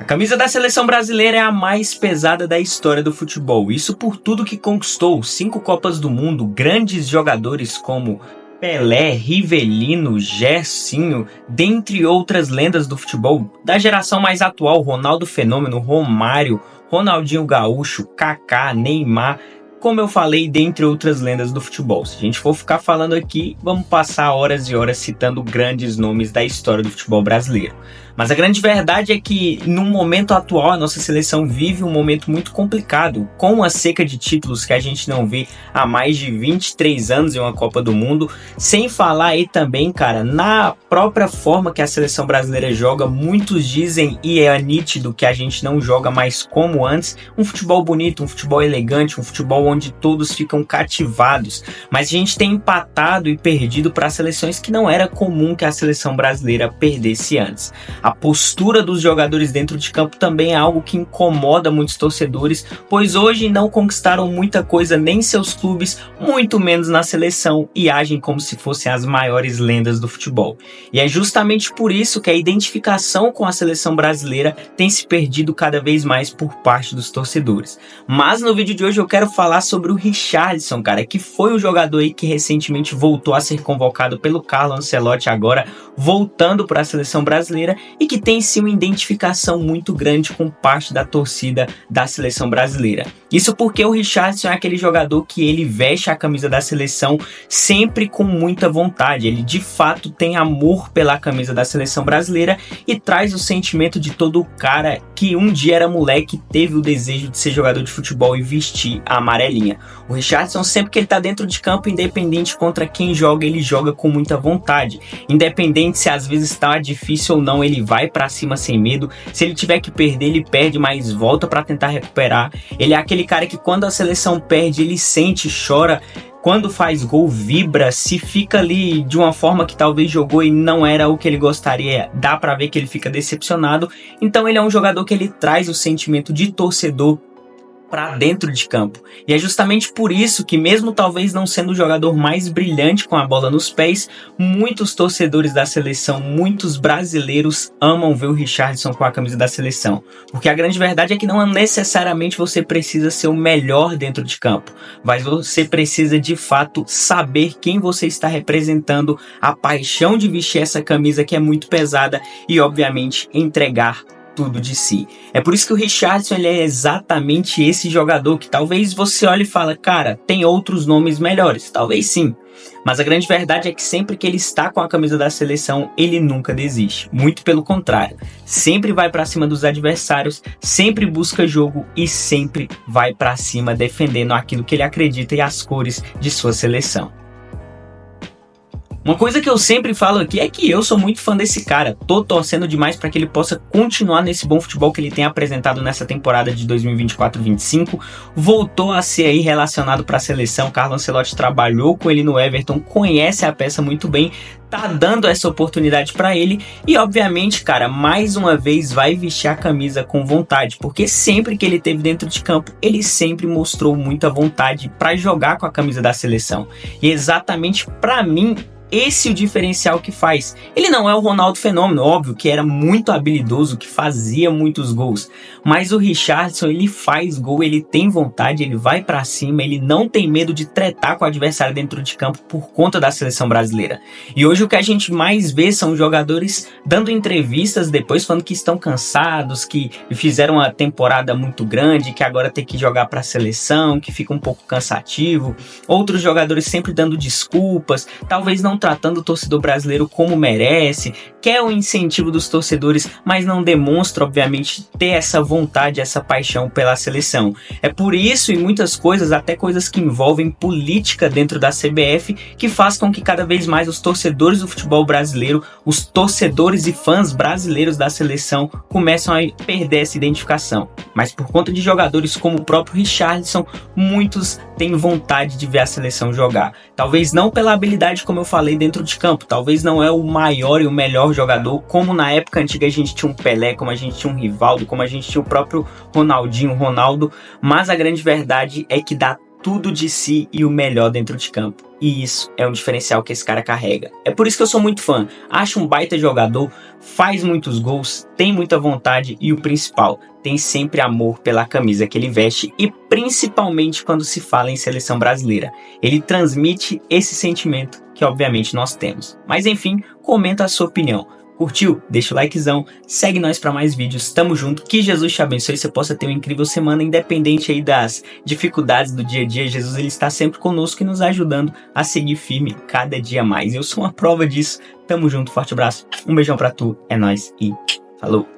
camisa da seleção brasileira é a mais pesada da história do futebol. Isso por tudo que conquistou: 5 Copas do Mundo, grandes jogadores como Pelé, Rivelino, Gersinho, dentre outras lendas do futebol. Da geração mais atual, Ronaldo Fenômeno, Romário, Ronaldinho Gaúcho, Kaká, Neymar, como eu falei, dentre outras lendas do futebol. Se a gente for ficar falando aqui, vamos passar horas e horas citando grandes nomes da história do futebol brasileiro. Mas a grande verdade é que, no momento atual, a nossa seleção vive um momento muito complicado, com uma seca de títulos que a gente não vê há mais de 23 anos em uma Copa do Mundo, sem falar aí também, cara, na própria forma que a seleção brasileira joga. Muitos dizem, e é nítido, que a gente não joga mais como antes, um futebol bonito, um futebol elegante, um futebol onde todos ficam cativados, mas a gente tem empatado e perdido para seleções que não era comum que a seleção brasileira perdesse antes. A postura dos jogadores dentro de campo também é algo que incomoda muitos torcedores, pois hoje não conquistaram muita coisa nem em seus clubes, muito menos na seleção, e agem como se fossem as maiores lendas do futebol. E é justamente por isso que a identificação com a seleção brasileira tem se perdido cada vez mais por parte dos torcedores. Mas no vídeo de hoje eu quero falar sobre o Richarlison, cara, que foi um jogador aí que recentemente voltou a ser convocado pelo Carlo Ancelotti, agora voltando para a seleção brasileira, e que tem sim uma identificação muito grande com parte da torcida da seleção brasileira. Isso porque o Richarlison é aquele jogador que ele veste a camisa da seleção sempre com muita vontade. Ele de fato tem amor pela camisa da seleção brasileira e traz o sentimento de todo cara que um dia era moleque e teve o desejo de ser jogador de futebol e vestir a amarelinha. O Richarlison, sempre que ele tá dentro de campo, independente contra quem joga, ele joga com muita vontade. Independente se às vezes tá difícil ou não, ele vai pra cima sem medo. Se ele tiver que perder, ele perde, mas volta pra tentar recuperar. Ele é aquele cara que quando a seleção perde, ele sente, chora. Quando faz gol, vibra. Se fica ali de uma forma que talvez jogou e não era o que ele gostaria, dá pra ver que ele fica decepcionado. Então ele é um jogador que ele traz o sentimento de torcedor para dentro de campo. E é justamente por isso que, mesmo talvez não sendo o jogador mais brilhante com a bola nos pés, muitos torcedores da seleção, muitos brasileiros amam ver o Richarlison com a camisa da seleção. Porque a grande verdade é que não necessariamente você precisa ser o melhor dentro de campo, mas você precisa de fato saber quem você está representando, a paixão de vestir essa camisa que é muito pesada e, obviamente, entregar tudo de si. É por isso que o Richarlison, ele é exatamente esse jogador que talvez você olhe e fala, cara, tem outros nomes melhores, talvez sim, mas a grande verdade é que sempre que ele está com a camisa da seleção, ele nunca desiste, muito pelo contrário, sempre vai para cima dos adversários, sempre busca jogo e sempre vai para cima defendendo aquilo que ele acredita e as cores de sua seleção. Uma coisa que eu sempre falo aqui é que eu sou muito fã desse cara, tô torcendo demais para que ele possa continuar nesse bom futebol que ele tem apresentado nessa temporada de 2024-25, voltou a ser aí relacionado para a seleção. Carlo Ancelotti trabalhou com ele no Everton, conhece a peça muito bem, tá dando essa oportunidade para ele e, obviamente, cara, mais uma vez vai vestir a camisa com vontade, porque sempre que ele teve dentro de campo, ele sempre mostrou muita vontade para jogar com a camisa da seleção. E exatamente para mim, esse é o diferencial que faz. Ele não é o Ronaldo Fenômeno, óbvio que era muito habilidoso, que fazia muitos gols, mas o Richarlison, ele faz gol, ele tem vontade, ele vai pra cima, ele não tem medo de tretar com o adversário dentro de campo por conta da seleção brasileira. E hoje o que a gente mais vê são jogadores dando entrevistas depois falando que estão cansados, que fizeram uma temporada muito grande, que agora tem que jogar pra seleção, que fica um pouco cansativo. Outros jogadores sempre dando desculpas, talvez não tratando o torcedor brasileiro como merece, quer o incentivo dos torcedores, mas não demonstra, obviamente, ter essa vontade, essa paixão pela seleção. É por isso e muitas coisas, até coisas que envolvem política dentro da CBF, que faz com que cada vez mais os torcedores do futebol brasileiro, os torcedores e fãs brasileiros da seleção começam a perder essa identificação. Mas por conta de jogadores como o próprio Richarlison, muitos têm vontade de ver a seleção jogar. Talvez não pela habilidade, como eu falei, dentro de campo, talvez não é o maior e o melhor jogador, como na época antiga a gente tinha um Pelé, como a gente tinha um Rivaldo, como a gente tinha o próprio Ronaldinho, Ronaldo, mas a grande verdade é que dá tudo de si e o melhor dentro de campo. E isso é um diferencial que esse cara carrega. É por isso que eu sou muito fã. Acho um baita jogador, faz muitos gols, tem muita vontade e o principal, tem sempre amor pela camisa que ele veste e principalmente quando se fala em seleção brasileira. Ele transmite esse sentimento que obviamente nós temos. Mas enfim, comenta a sua opinião. Curtiu? Deixa o likezão, segue nós para mais vídeos, tamo junto, que Jesus te abençoe e você possa ter uma incrível semana, independente aí das dificuldades do dia a dia. Jesus, ele está sempre conosco e nos ajudando a seguir firme cada dia mais. Eu sou uma prova disso, tamo junto, forte abraço, um beijão pra tu, é nóis e falou!